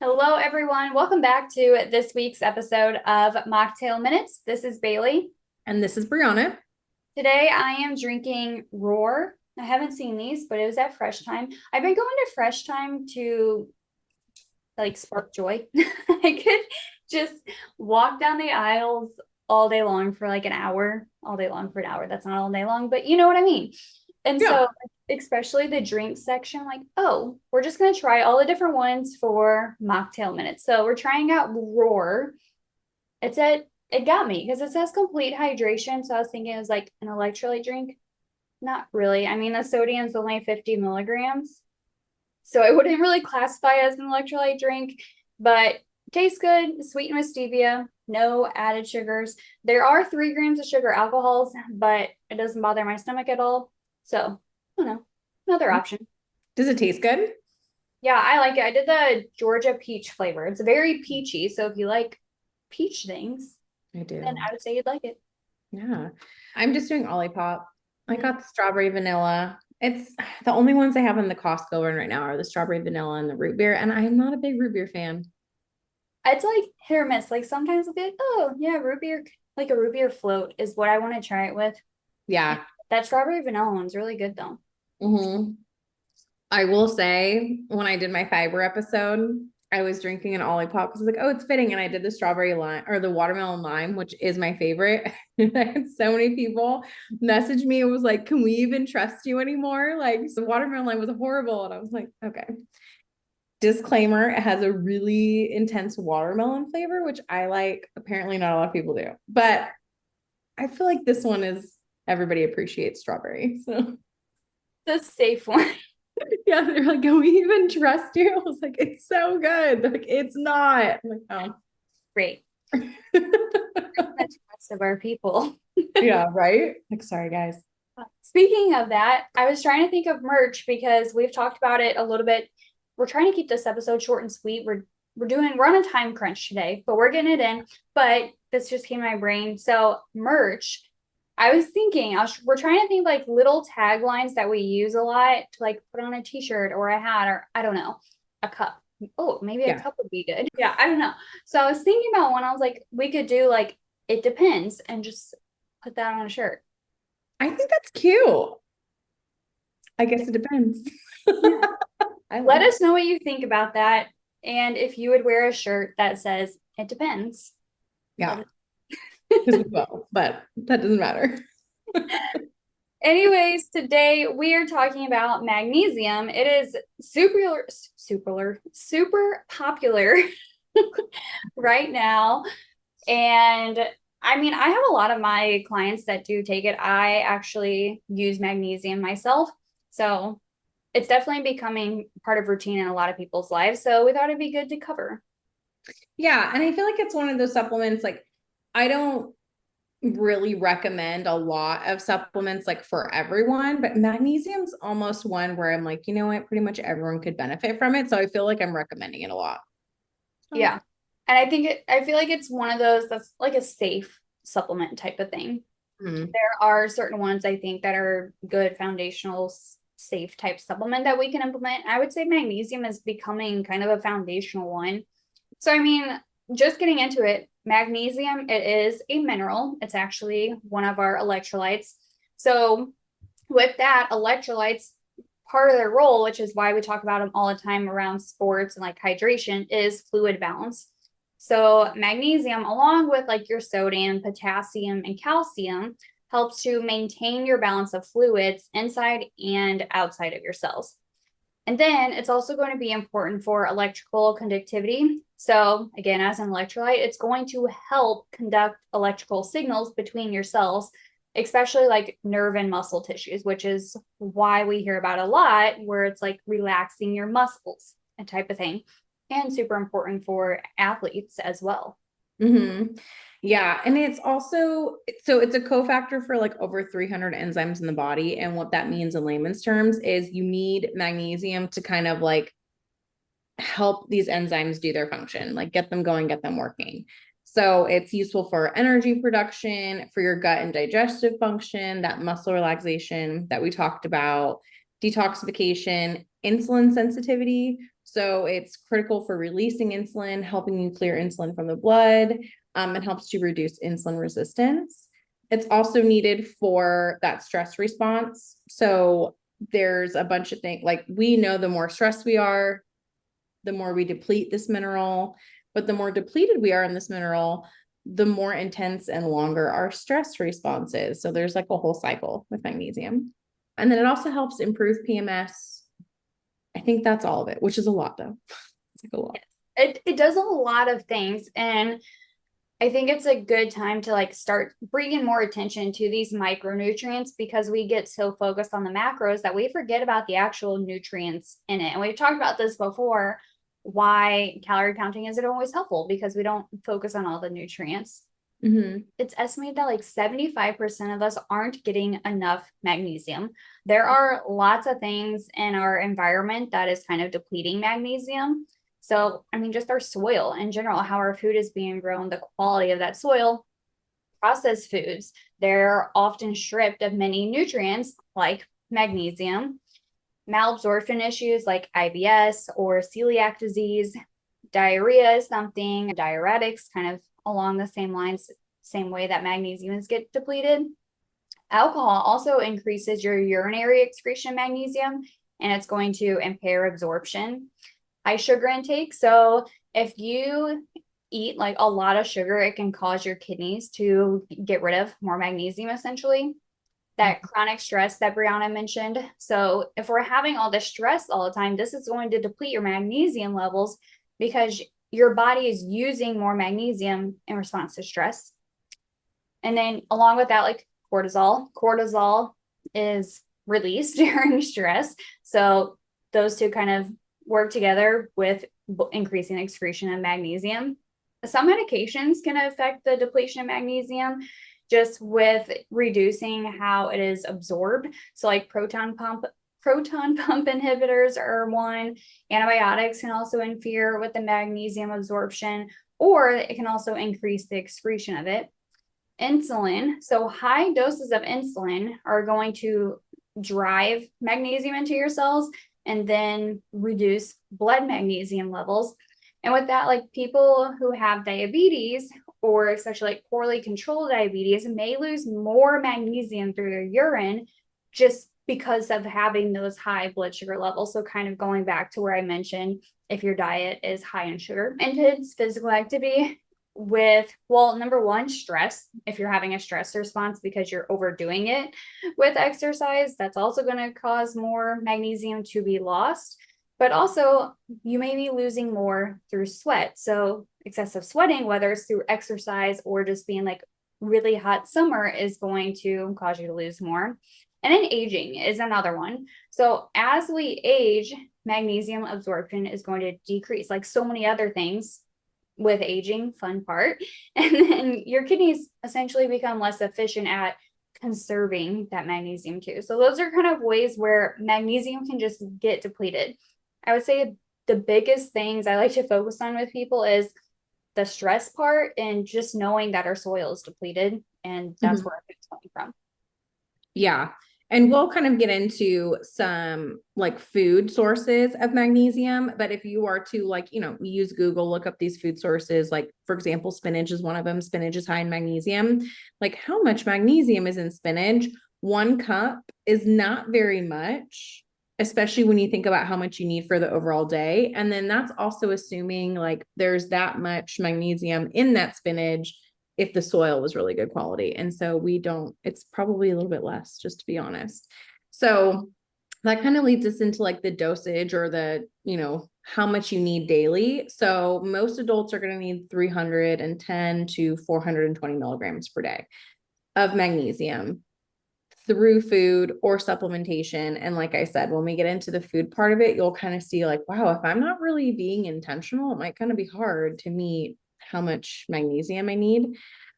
Hello, everyone. Welcome back to this week's episode of Mocktail Minutes. This is Bailey. And this is Brianna. Today I am drinking Roar. I haven't seen these, but it was at Fresh Time. I've been going to Fresh Time to spark joy. I could just walk down the aisles all day long for like an hour, all day long for an hour. That's not all day long, but you know what I mean. And Yeah. so, especially the drink section, like, oh, we're just going to try all the different ones for mocktail minutes. So, we're trying out Roar. It got me because it says complete hydration. So, I was thinking it was like an electrolyte drink. Not really. I mean, the sodium's only 50 milligrams. So I wouldn't really classify as an electrolyte drink, but tastes good, sweetened with stevia, no added sugars. There are 3 grams of sugar alcohols, but it doesn't bother my stomach at all. So, I don't know, another option. Does it taste good? Yeah, I like it. I did the Georgia peach flavor. It's very peachy. So if you like peach things, I then do. I would say you'd like it. Yeah. I'm just doing Olipop. I Mm. got the strawberry vanilla. It's the only ones I have in the Costco one right now are the strawberry vanilla and the root beer. And I'm not a big root beer fan. It's like hit or miss. Like sometimes I'll be like, oh, yeah, root beer, like a root beer float is what I want to try it with. Yeah. That strawberry vanilla one's really good though. hmm I will say when I did my fiber episode, I was drinking an Olipop because I was like, oh, it's fitting. And I did the strawberry lime or the watermelon lime, which is my favorite. I had so many people message me and was like, can we even trust you anymore? Like the watermelon lime was horrible. And I was like, okay. Disclaimer, it has a really intense watermelon flavor, which I like. Apparently not a lot of people do. But I feel like this one is everybody appreciates strawberry. So The safe one. yeah, they're like, can we even trust you? I was like, it's so good. They're like, it's not. I'm like, oh. Great. That's the rest of our people. Yeah, right. Like, sorry, guys. Speaking of that, I was trying to think of merch because we've talked about it a little bit. We're trying to keep this episode short and sweet. We're on a time crunch today, but we're getting it in. But this just came to my brain. So merch, I was thinking, we're trying to think like little taglines that we use a lot to like put on a t-shirt or a hat or I don't know, a cup. Oh, maybe a Yeah. cup would be good. Yeah, I don't know. So I was thinking about one. I was like, we could do like it depends and just put that on a shirt. I think that's cute. I guess it depends. Yeah. I Let like us know what you think about that. And if you would wear a shirt that says it depends. yeah, because we will, but that doesn't matter. Anyways, today we are talking about magnesium. It is super popular right now. And I mean, I have a lot of my clients that do take it. I actually use magnesium myself. So it's definitely becoming part of routine in a lot of people's lives. So we thought it'd be good to cover. Yeah, and I feel like it's one of those supplements like I don't really recommend a lot of supplements like for everyone, but magnesium's almost one where I'm like, you know what, pretty much everyone could benefit from it. So I feel like I'm recommending it a lot. So, Yeah. And I feel like it's one of those that's like a safe supplement type of thing. mhm. There are certain ones I think that are good foundational safe type supplement that we can implement. I would say magnesium is becoming kind of a foundational one. So I mean, just getting into it, magnesium, it is a mineral. It's actually one of our electrolytes. So with that, electrolytes, part of their role, which is why we talk about them all the time around sports and like hydration, is fluid balance. So magnesium, along with like your sodium, potassium, and calcium, helps to maintain your balance of fluids inside and outside of your cells. And then it's also going to be important for electrical conductivity. So, again, as an electrolyte, it's going to help conduct electrical signals between your cells, especially like nerve and muscle tissues, which is why we hear about a lot where it's like relaxing your muscles and type of thing. And super important for athletes as well. Mm-hmm. Yeah. And it's also, so it's a cofactor for like over 300 enzymes in the body. And what that means in layman's terms is you need magnesium to kind of like help these enzymes do their function, like get them going, get them working. So it's useful for energy production, for your gut and digestive function, that muscle relaxation that we talked about, detoxification, insulin sensitivity. So it's critical for releasing insulin, helping you clear insulin from the blood. It helps to reduce insulin resistance. It's also needed for that stress response. So there's a bunch of things, like we know the more stressed we are, the more we deplete this mineral, but the more depleted we are in this mineral, the more intense and longer our stress response is. So there's like a whole cycle with magnesium. And then it also helps improve PMS. I think that's all of it, which is a lot though. It's like a lot. It does a lot of things, and I think it's a good time to like start bringing more attention to these micronutrients, because we get so focused on the macros that we forget about the actual nutrients in it. And we've talked about this before, why calorie counting isn't always helpful, because we don't focus on all the nutrients. Mm-hmm. It's estimated that like 75% of us aren't getting enough magnesium. There are lots of things in our environment that is kind of depleting magnesium. So, I mean, just our soil in general, how our food is being grown, the quality of that soil, processed foods, they're often stripped of many nutrients like magnesium. Malabsorption issues like IBS or celiac disease, diarrhea is something, diuretics kind of along the same lines, same way that magnesium get depleted. Alcohol also increases your urinary excretion of magnesium, and it's going to impair absorption. High sugar intake. So if you eat like a lot of sugar, it can cause your kidneys to get rid of more magnesium, essentially. That chronic stress that Brianna mentioned. So if we're having all this stress all the time, this is going to deplete your magnesium levels, because your body is using more magnesium in response to stress. And then along with that, like cortisol is released during stress. So those two kind of work together with increasing excretion of magnesium. Some medications can affect the depletion of magnesium just with reducing how it is absorbed. So like proton pump inhibitors are one. Antibiotics can also interfere with the magnesium absorption, or it can also increase the excretion of it. Insulin. So high doses of insulin are going to drive magnesium into your cells and then reduce blood magnesium levels. And with that, like people who have diabetes, or especially like poorly controlled diabetes, may lose more magnesium through their urine just because of having those high blood sugar levels. So kind of going back to where I mentioned, if your diet is high in sugar. Intense physical activity with, well, number one, stress. If you're having a stress response because you're overdoing it with exercise, that's also going to cause more magnesium to be lost. But also, you may be losing more through sweat. So excessive sweating, whether it's through exercise or just being like really hot summer, is going to cause you to lose more. And then aging is another one. So as we age, magnesium absorption is going to decrease, like so many other things with aging, fun part. And then your kidneys essentially become less efficient at conserving that magnesium too. So those are kind of ways where magnesium can just get depleted. I would say the biggest things I like to focus on with people is the stress part, and just knowing that our soil is depleted, and that's where it's coming from. Yeah. And we'll kind of get into some like food sources of magnesium. But if you are to like, use Google, look up these food sources, like for example, spinach is one of them. Spinach is high in magnesium. Like how much magnesium is in spinach? 1 cup is not very much, especially when you think about how much you need for the overall day. And then that's also assuming like there's that much magnesium in that spinach if the soil was really good quality. And so it's probably a little bit less, just to be honest. So that kind of leads us into like the dosage, or the, how much you need daily. So most adults are going to need 310 to 420 milligrams per day of magnesium through food or supplementation. And like I said, when we get into the food part of it, you'll kind of see like, wow, if I'm not really being intentional, it might kind of be hard to meet how much magnesium I need.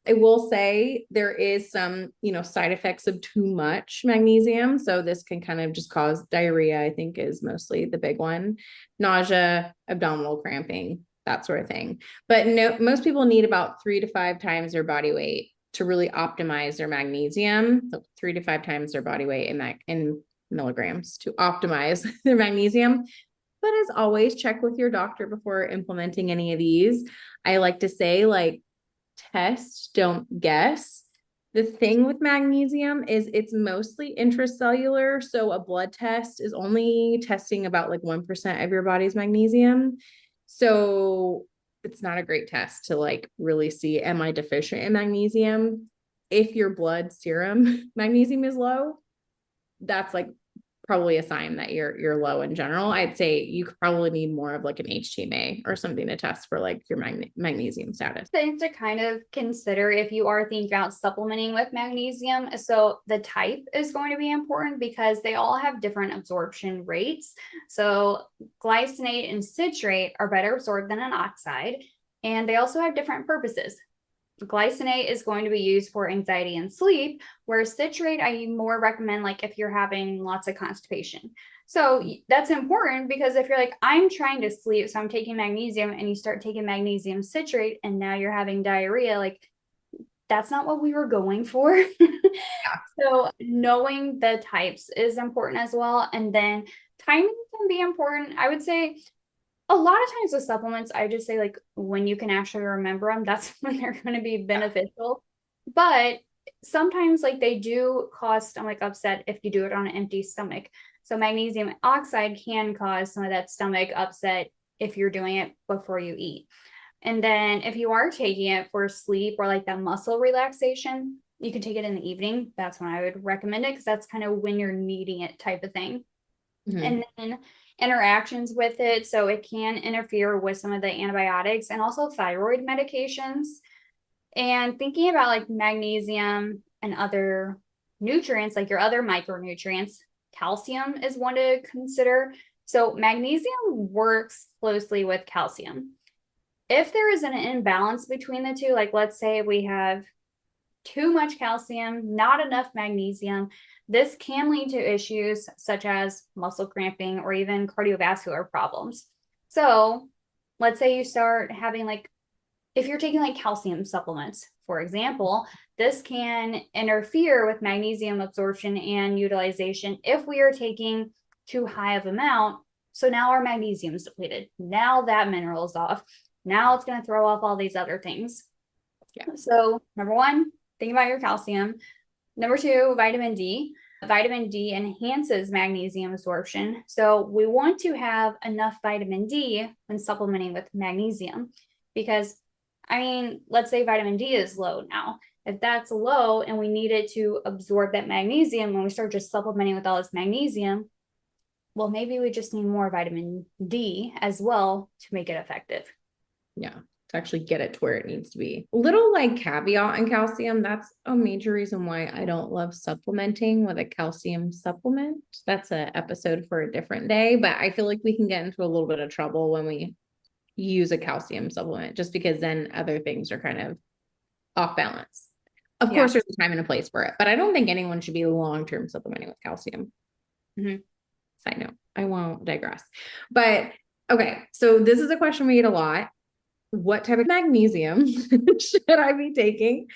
I will say there is some, side effects of too much magnesium. So this can kind of just cause diarrhea, I think is mostly the big one, nausea, abdominal cramping, that sort of thing. But no, most people need about 3 to 5 times their body weight to really optimize their magnesium. So 3 to 5 times their body weight in milligrams to optimize their magnesium. But as always, check with your doctor before implementing any of these. I like to say, like, test, don't guess. The thing with magnesium is it's mostly intracellular. So a blood test is only testing about like 1% of your body's magnesium. So it's not a great test to like really see, am I deficient in magnesium? If your blood serum magnesium is low, that's like probably a sign that you're low in general. I'd say you could probably need more of like an HTMA or something to test for like your magnesium status. Things to kind of consider if you are thinking about supplementing with magnesium. So the type is going to be important because they all have different absorption rates. So glycinate and citrate are better absorbed than an oxide, and they also have different purposes. Glycinate is going to be used for anxiety and sleep, whereas citrate I more recommend like if you're having lots of constipation. So that's important because if you're like, I'm trying to sleep, so I'm taking magnesium, and you start taking magnesium citrate and now you're having diarrhea, like that's not what we were going for. So knowing the types is important as well. And then timing can be important. I would say a lot of times with supplements, I just say like when you can actually remember them, that's when they're going to be beneficial. But sometimes like they do cause stomach upset if you do it on an empty stomach. So magnesium oxide can cause some of that stomach upset if you're doing it before you eat. And then if you are taking it for sleep or like that muscle relaxation, you can take it in the evening. That's when I would recommend it because that's kind of when you're needing it type of thing. Mm-hmm. And then interactions with it. So it can interfere with some of the antibiotics and also thyroid medications. And thinking about like magnesium and other nutrients, like your other micronutrients, calcium is one to consider. So magnesium works closely with calcium. If there is an imbalance between the two, like let's say we have too much calcium, not enough magnesium, this can lead to issues such as muscle cramping or even cardiovascular problems. So let's say you start having like, if you're taking like calcium supplements, for example, this can interfere with magnesium absorption and utilization if we are taking too high of amount. So now our magnesium is depleted. Now that mineral is off. Now it's going to throw off all these other things. Yeah. So number one, think about your calcium. Number two, vitamin D. Vitamin D enhances magnesium absorption. So we want to have enough vitamin D when supplementing with magnesium because, I mean, let's say vitamin D is low now. If that's low and we need it to absorb that magnesium when we start just supplementing with all this magnesium, well, maybe we just need more vitamin D as well to make it effective. Yeah, to actually get it to where it needs to be. Little like caveat on calcium, that's a major reason why I don't love supplementing with a calcium supplement. That's an episode for a different day, but I feel like we can get into a little bit of trouble when we use a calcium supplement, just because then other things are kind of off balance. Of course, there's a time and a place for it, but I don't think anyone should be long-term supplementing with calcium. Mm-hmm. Side note, I won't digress. But okay, so this is a question we get a lot. What type of magnesium should I be taking?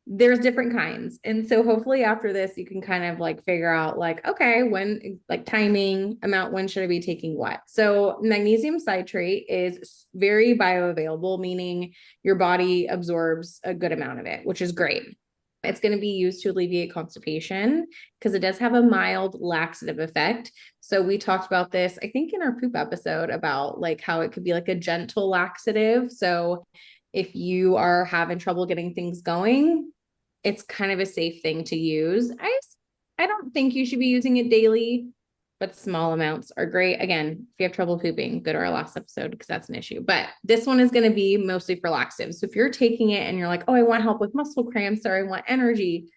There's different kinds. And so hopefully after this, you can kind of like figure out like, okay, when like timing, amount, when should I be taking what? So magnesium citrate is very bioavailable, meaning your body absorbs a good amount of it, which is great. It's going to be used to alleviate constipation because it does have a mild laxative effect. So we talked about this, I think in our poop episode about like how it could be like a gentle laxative. So if you are having trouble getting things going, it's kind of a safe thing to use. I don't think you should be using it daily, but small amounts are great. Again, if you have trouble pooping, go to our last episode because that's an issue. But this one is going to be mostly for laxatives. So if you're taking it and you're like, oh, I want help with muscle cramps or I want energy,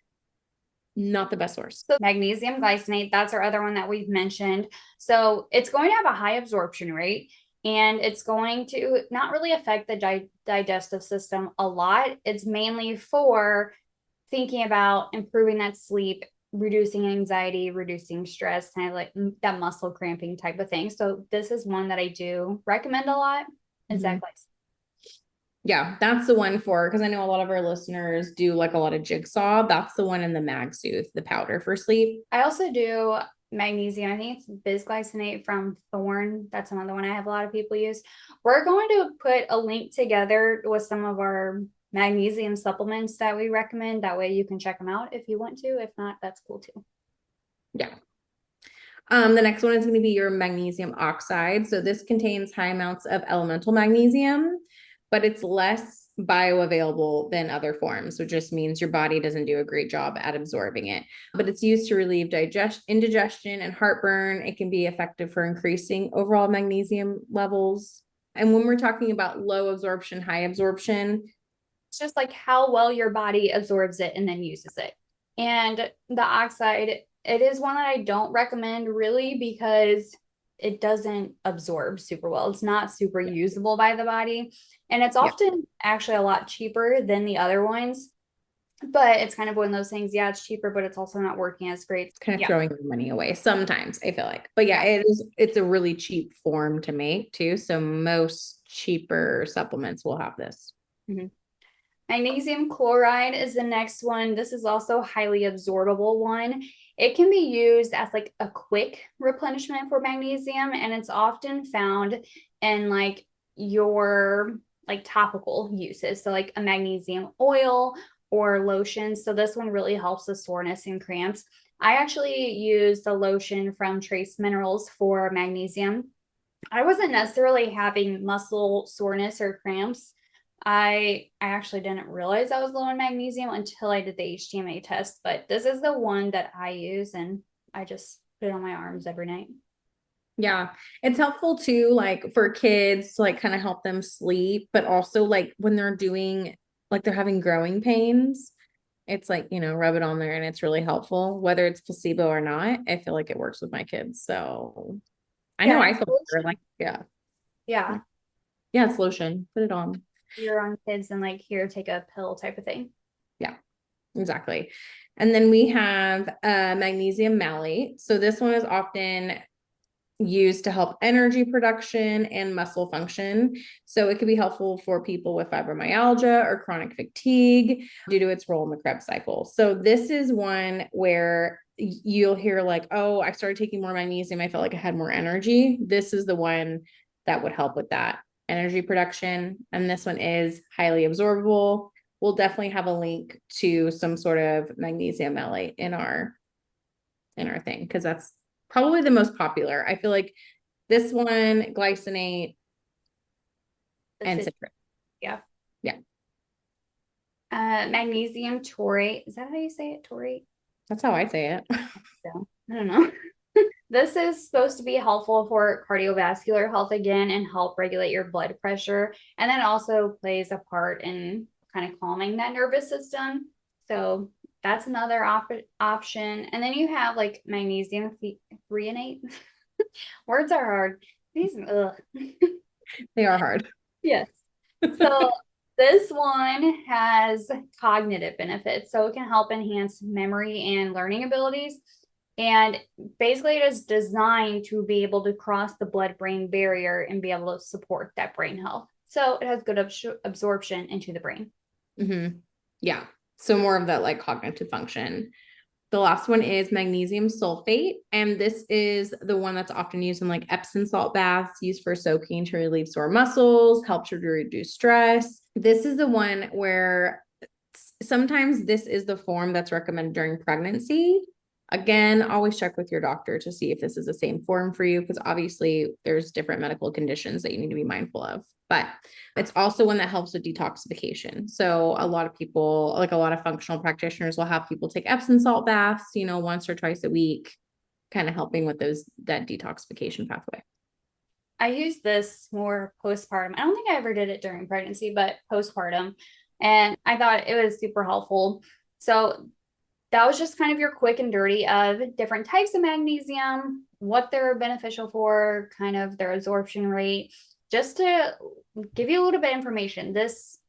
not the best source. So magnesium glycinate, that's our other one that we've mentioned. So it's going to have a high absorption rate and it's going to not really affect the digestive system a lot. It's mainly for thinking about improving that sleep, reducing anxiety, reducing stress, kind of like that muscle cramping type of thing. So this is one that I do recommend a lot. Exactly. Yeah, that's the one for, because I know a lot of our listeners do like a lot of jigsaw. That's the one in the Mag Sooth, the powder for sleep. I also do magnesium. I think it's bisglycinate from Thorn. That's another one I have a lot of people use. We're going to put a link together with some of our magnesium supplements that we recommend. That way you can check them out if you want to. If not, that's cool too. Yeah. The next one is going to be your magnesium oxide. So this contains high amounts of elemental magnesium, but it's less bioavailable than other forms, which just means your body doesn't do a great job at absorbing it. But it's used to relieve indigestion and heartburn. It can be effective for increasing overall magnesium levels. And when we're talking about low absorption, high absorption, it's just like how well your body absorbs it and then uses it. And the oxide, it is one that I don't recommend really because it doesn't absorb super well. It's not super usable by the body. And it's often actually a lot cheaper than the other ones. But it's kind of one of those things. Yeah, it's cheaper, but it's also not working as great. It's kind of throwing your money away sometimes, I feel like. But yeah, it's a really cheap form to make too. So most cheaper supplements will have this. Mm-hmm. Magnesium chloride is the next one. This is also a highly absorbable one. It can be used as like a quick replenishment for magnesium, and it's often found in like your like topical uses. So like a magnesium oil or lotion. So this one really helps with soreness and cramps. I actually use the lotion from Trace Minerals for magnesium. I wasn't necessarily having muscle soreness or cramps. I actually didn't realize I was low in magnesium until I did the HTMA test, but this is the one that I use and I just put it on my arms every night. Yeah, it's helpful too, like for kids to like kind of help them sleep, but also like when they're doing like they're having growing pains, it's like, rub it on there and it's really helpful, whether it's placebo or not. I feel like it works with my kids. So I know I feel better, like, yeah. Yeah. Yeah, it's lotion. Put it on. You're on kids and like here, take a pill type of thing. Yeah, exactly. And then we have magnesium malate. So this one is often used to help energy production and muscle function. So it could be helpful for people with fibromyalgia or chronic fatigue due to its role in the Krebs cycle. So this is one where you'll hear like, oh, I started taking more magnesium. I felt like I had more energy. This is the one that would help with that energy production. And this one is highly absorbable. We'll definitely have a link to some sort of magnesium malate in our thing, because that's probably the most popular. I feel like this one, glycinate, and citric. Yeah. Yeah. Magnesium taurate. Is that how you say it? Taurate? That's how I say it. So, I don't know. This is supposed to be helpful for cardiovascular health again and help regulate your blood pressure. And then also plays a part in kind of calming that nervous system. So that's another option. And then you have like magnesium threonate. Words are hard. These, They are hard. yes. So this one has cognitive benefits. So it can help enhance memory and learning abilities. And basically, it is designed to be able to cross the blood-brain barrier and be able to support that brain health. So it has good absorption into the brain. Mm-hmm. Yeah. So more of that like cognitive function. The last one is magnesium sulfate. And this is the one that's often used in like Epsom salt baths, used for soaking to relieve sore muscles, helps to reduce stress. This is the one where sometimes this is the form that's recommended during pregnancy. Again, always check with your doctor to see if this is the same form for you, because obviously there's different medical conditions that you need to be mindful of. But it's also one that helps with detoxification. So a lot of people, like a lot of functional practitioners, will have people take Epsom salt baths, once or twice a week, kind of helping with that detoxification pathway. I use this more postpartum. I don't think I ever did it during pregnancy, but postpartum. And I thought it was super helpful. So that was just kind of your quick and dirty of different types of magnesium, what they're beneficial for, kind of their absorption rate, just to give you a little bit of information. This,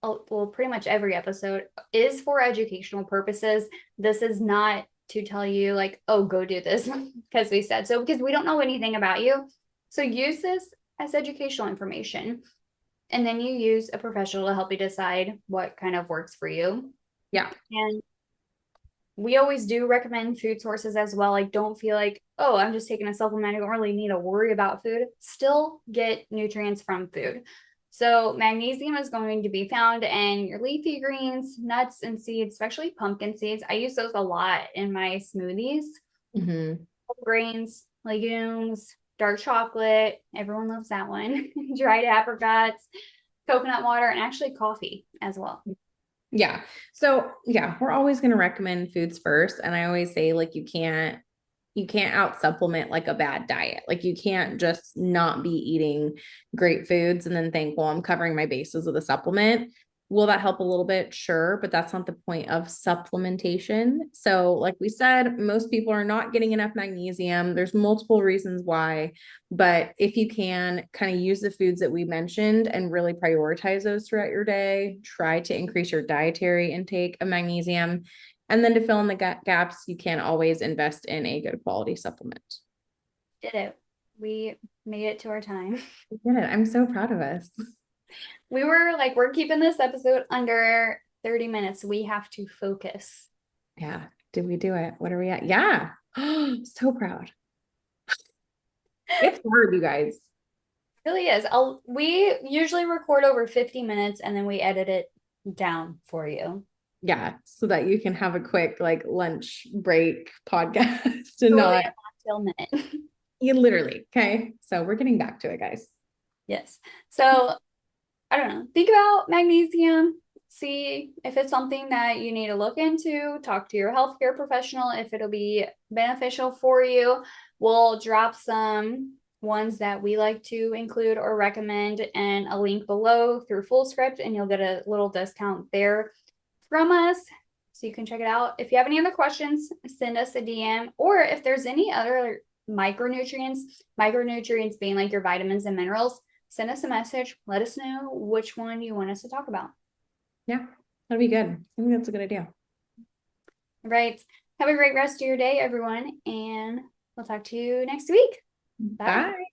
well, pretty much every episode is for educational purposes. This is not to tell you like, oh, go do this because we said so, because we don't know anything about you. So use this as educational information. And then you use a professional to help you decide what kind of works for you. Yeah. And we always do recommend food sources as well. Like, don't feel like, oh, I'm just taking a supplement. I don't really need to worry about food. Still get nutrients from food. So, magnesium is going to be found in your leafy greens, nuts, and seeds, especially pumpkin seeds. I use those a lot in my smoothies. Mm-hmm. Grains, legumes, dark chocolate. Everyone loves that one. Dried apricots, coconut water, and actually coffee as well. Yeah. So yeah, we're always going to recommend foods first. And I always say like you can't out supplement like a bad diet. Like you can't just not be eating great foods and then think, well, I'm covering my bases with a supplement. Will that help a little bit? Sure, but that's not the point of supplementation. So, like we said, most people are not getting enough magnesium. There's multiple reasons why, but if you can kind of use the foods that we mentioned and really prioritize those throughout your day, try to increase your dietary intake of magnesium. And then to fill in the gaps, you can always invest in a good quality supplement. Did it. We made it to our time. We did it. I'm so proud of us. We were like, we're keeping this episode under 30 minutes. We have to focus. Yeah. Did we do it? What are we at? Yeah. So proud. It's hard, you guys. It really is. We usually record over 50 minutes and then we edit it down for you. Yeah. So that you can have a quick like lunch break podcast and Totally not a mocktail minute. you literally. Okay. So we're getting back to it, guys. Yes. So I don't know. Think about magnesium. See if it's something that you need to look into. Talk to your healthcare professional if it'll be beneficial for you. We'll drop some ones that we like to include or recommend and a link below through FullScript, and you'll get a little discount there from us. So you can check it out. If you have any other questions, send us a DM. Or if there's any other micronutrients being like your vitamins and minerals, send us a message. Let us know which one you want us to talk about. Yeah, that'd be good. I think that's a good idea. All right. Have a great rest of your day, everyone. And we'll talk to you next week. Bye. Bye.